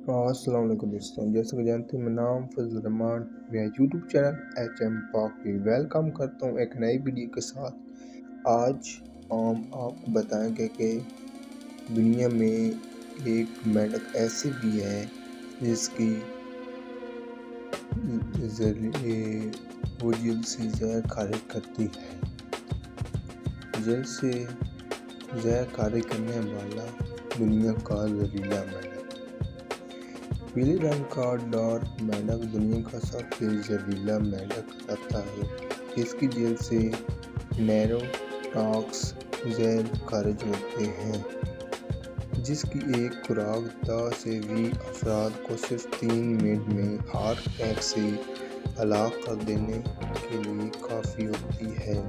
السلام علیکم دوستوں، جیسا کہ جانتے ہیں میں نام فضل الرحمان، میں یوٹیوب چینل ایچ ایم پاک کی ویلکم کرتا ہوں ایک نئی ویڈیو کے ساتھ۔ آج ہم آپ کو بتائیں گے کہ دنیا میں ایک مینڈک ایسی بھی ہے جس کی ذریعے وہ جلد سے زہر خارج کرتی ہے۔ جلد سے زہر خارج کرنے والا دنیا کا زہریلا مینڈک۔ پیلے رنگ کا ڈارک مینڈک دنیا کا سب سے زہریلا مینڈک رہتا ہے۔ اس کی جلد سے نیرو ٹاکس زہر خارج ہوتے ہیں، جس کی ایک خوراک 10 سے 20 افراد کو صرف 3 منٹ میں ہارٹ اٹیک سے ہلاک کر دینے کے لیے کافی ہوتی ہے۔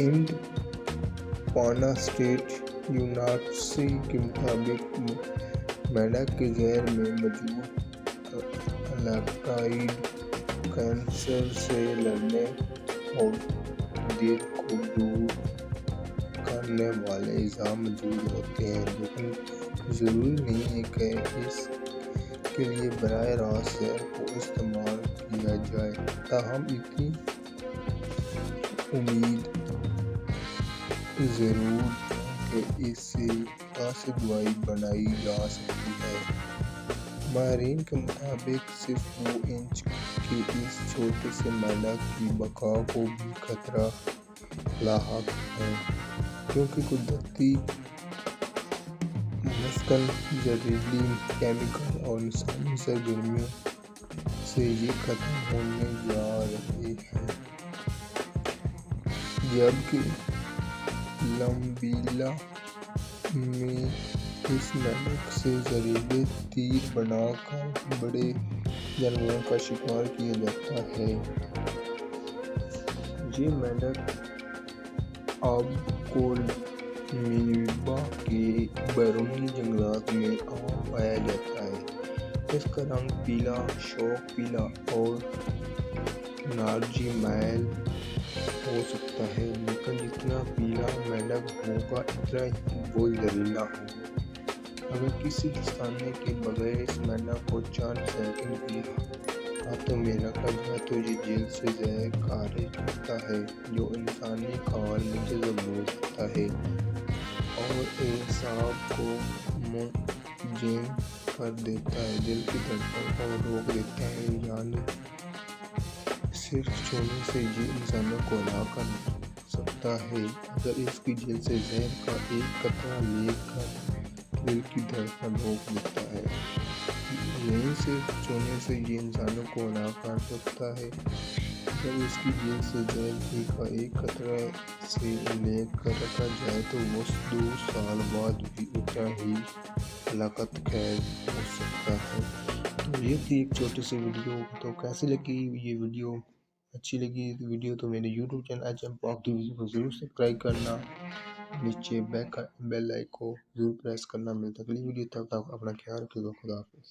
انڈیپنڈنٹ یونیورسٹی کے مطابق مینڈک کے زہر میں موجود الکالوئڈ کینسر سے لڑنے اور دل کو دور کرنے والے اجزاء موجود ہوتے ہیں، لیکن ضروری نہیں ہے کہ اس کے لیے براہ راست زہر کو استعمال کیا جائے۔ تاہم اتنی امید ضرور ہے کہ اس سے مناسب دوائی بنائی جا سکتی ہے۔ ماہرین کے مطابق صرف 2 انچ کے اس چھوٹے سے مینڈک کی بقا کو بھی خطرہ لاحق ہے، کیونکہ قدرتی مسکن، زہریلی کیمیکل اور انسانی سرگرمیوں سے یہ ختم ہونے جا رہے ہیں۔ جبکہ لائبیریا میں اس مینڈک سے زہریلے تیر بنا کر بڑے جانوروں کا شکار کیا جاتا ہے۔ یہ مینڈک اب کولمبیا کے بیرونی جنگلات میں عام پایا جاتا ہے۔ اس کا رنگ پیلا، شوخ پیلا اور نارنجی میل ہو سکتا ہے، لیکن جتنا پیلا مینڈک ہوگا اتنا ہی وہ زہریلا ہوگا۔ اگر کسی انسان کے بغیر اس مینڈک کو چند سیکنڈ بھی ہاتھوں میں رکھا جائے تو یہ جلد سے زہر خارج کرتا ہے، جو انسانی کھال میں جذب ہو جاتا ہے اور اعصاب کو منجمد کر دیتا ہے، دل کی دھڑکن کو روک دیتا ہے، یعنی صرف چھونے سے یہ انسانوں کو ہلاک کر سکتا ہے۔ اگر اس کی جلد سے زہر کا ایک قطرہ لے کر دل کی دھڑکن روک دیتا ہے، یعنی صرف چھونے سے یہ انسانوں کو ہلاک کر سکتا ہے۔ اگر اس کی جلد سے زہر کا ایک قطرہ سے لے کر رکھا جائے تو وہ 2 سال بعد بھی اتنا ہی ہلاکت خیز ہو سکتا ہے۔ تو یہ تھی ایک چھوٹی سی ویڈیو۔ تو کیسی لگی یہ ویڈیو؟ اچھی لگی ویڈیو تو میرے یوٹیوب چینل ایچ ایم پاک ٹی وی کو ضرور سبسکرائب کرنا، نیچے بیل آئیکن کو ضرور پریس کرنا۔ ملتا ہے اگلی ویڈیو، تب تک اپنا خیال رکھیے گا۔ خدا حافظ۔